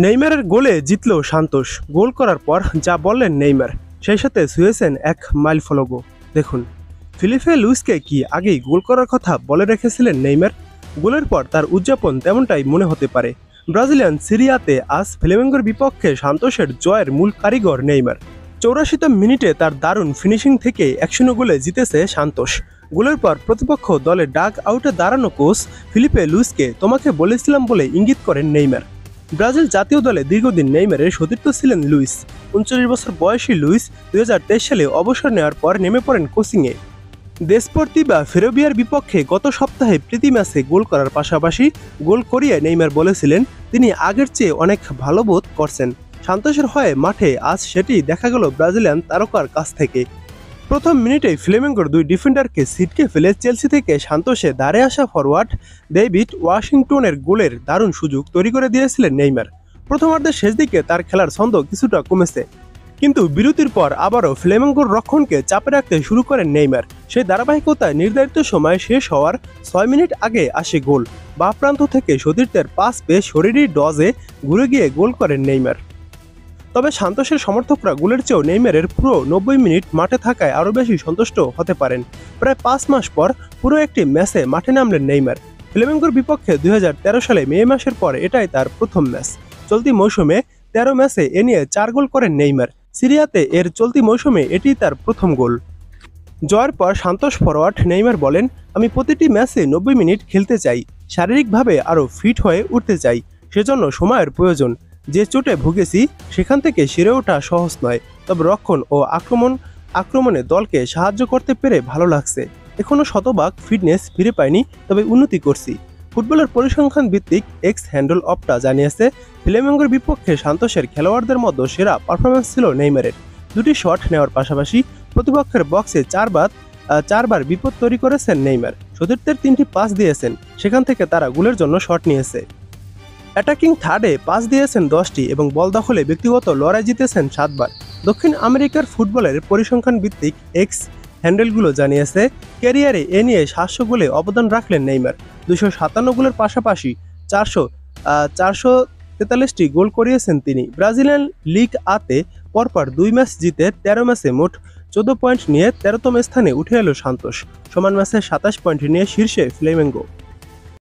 নেইমারের গোলে জিতল সান্তোস। গোল করার পর যা বললেন নেইমার, সেই সাথে ছুঁয়েছেন এক মাইলফলকও। দেখুন, ফিলিপে লুইসকে কি আগেই গোল করার কথা বলে রেখেছিলেন নেইমার? গোলের পর তার উদযাপন তেমনটাই মনে হতে পারে। ব্রাজিলিয়ান সিরিয়াতে আজ ফ্লেমেঙ্গোর বিপক্ষে সান্তোসের জয়ের মূল কারিগর নেইমার। 84তম মিনিটে তার দারুণ ফিনিশিং থেকে 1-0 গোলে জিতেছে সান্তোস। গোলের পর প্রতিপক্ষ দলে ডাগ আউটে দাঁড়ানো কোচ ফিলিপে লুইসকে তোমাকে বলেছিলাম বলে ইঙ্গিত করেন নেইমার। ব্রাজিল জাতীয় দলে দীর্ঘদিন নেইমারের সতীর্থ ছিলেন লুইস। 39 বছর বয়সী লুইস 2023 সালে অবসর নেওয়ার পর নেমে পড়েন কোচিংয়ে। দেশপর্তিবা ফেরোবিয়ার বিপক্ষে গত সপ্তাহে প্রীতি ম্যাচে গোল করার পাশাপাশি গোল করিয়ে নেইমার বলেছিলেন তিনি আগের চেয়ে অনেক ভালো বোধ করছেন। সান্তোসের হয়ে মাঠে আজ সেটি দেখা গেল ব্রাজিলিয়ান তারকার কাছ থেকে। প্রথম মিনিটেই ফ্লেমেঙ্গোর দুই ডিফেন্ডারকে ছিটকে ফেলে চেলসি থেকে সান্তোসে দাঁড়িয়ে আসা ফরওয়ার্ড ডেভিড ওয়াশিংটনের গোলের দারুণ সুযোগ তৈরি করে দিয়েছিলেন নেইমার। প্রথমার্ধের শেষ দিকে তার খেলার ছন্দ কিছুটা কমেছে, কিন্তু বিরতির পর আবারও ফ্লেমেঙ্গোর রক্ষণকে চাপে রাখতে শুরু করেন নেইমার। সেই ধারাবাহিকতায় নির্ধারিত সময় শেষ হওয়ার 6 মিনিট আগে আসে গোল। বাঁ প্রান্ত থেকে সতীর্থের পাস পেয়ে শরীরী ডজে ঘুরে গিয়ে গোল করেন নেইমার। তবে সান্তোসের সমর্থকরা গোলের চেয়েও নেইমারের পুরো 90 মিনিট মাঠে থাকায় আরও বেশি সন্তুষ্ট হতে পারেন। প্রায় 5 মাস পর পুরো একটি ম্যাচে মাঠে নামলেন নেইমার। ফ্লেমেঙ্গোর বিপক্ষে 2013 সালে মে মাসের পর এটাই তার প্রথম ম্যাচ। চলতি মৌসুমে 13 ম্যাচে এ নিয়ে 4 গোল করেন নেইমার। সিরিয়াতে এর চলতি মৌসুমে এটি তার প্রথম গোল। জয়ের পর সান্তোস ফরওয়ার্ড নেইমার বলেন, আমি প্রতিটি ম্যাচে 90 মিনিট খেলতে চাই, শারীরিকভাবে আরও ফিট হয়ে উঠতে চাই, সেজন্য সময়ের প্রয়োজন। যে চোটে ভুগেছি সেখান থেকে সেরে ওঠা সহজ নয়, তবে রক্ষণ ও আক্রমণে দলকে সাহায্য করতে পেরে ভালো লাগছে। এখনও শতভাগ ফিটনেস ফিরে পাইনি, তবে উন্নতি করছি। ফুটবলের পরিসংখ্যান ভিত্তিক এক্স হ্যান্ডল অপটা জানিয়েছে, ফ্লেমেঙ্গোর বিপক্ষে সান্তোসের খেলোয়াড়দের মধ্যে সেরা পারফরম্যান্স ছিল নেইমারের। দুটি শট নেওয়ার পাশাপাশি প্রতিপক্ষের বক্সে চারবার বিপদ তৈরি করেছেন নেইমার। সতীর্থের 3টি পাস দিয়েছেন, সেখান থেকে তারা গোলের জন্য শট নিয়েছে। অ্যাটাকিং থার্ডে পাস দিয়েছেন 10টি এবং বল দখলে ব্যক্তিগত লড়াই জিতেছেন 7 বার। দক্ষিণ আমেরিকার ফুটবলের পরিসংখ্যান ভিত্তিক এক্স হ্যান্ডেলগুলো জানিয়েছে, ক্যারিয়ারে এ নিয়ে 700 গোলে অবদান রাখলেন নেইমার। 257 গোলের পাশাপাশি 443টি গোল করিয়েছেন তিনি। ব্রাজিলিয়ান লিগ আতে পরপর 2 ম্যাচ জিতে 13 ম্যাচে মোট 14 পয়েন্ট নিয়ে 13তম স্থানে উঠে এলো সান্তোস। সমান ম্যাচে 27 পয়েন্ট নিয়ে শীর্ষে ফ্লেমেঙ্গো।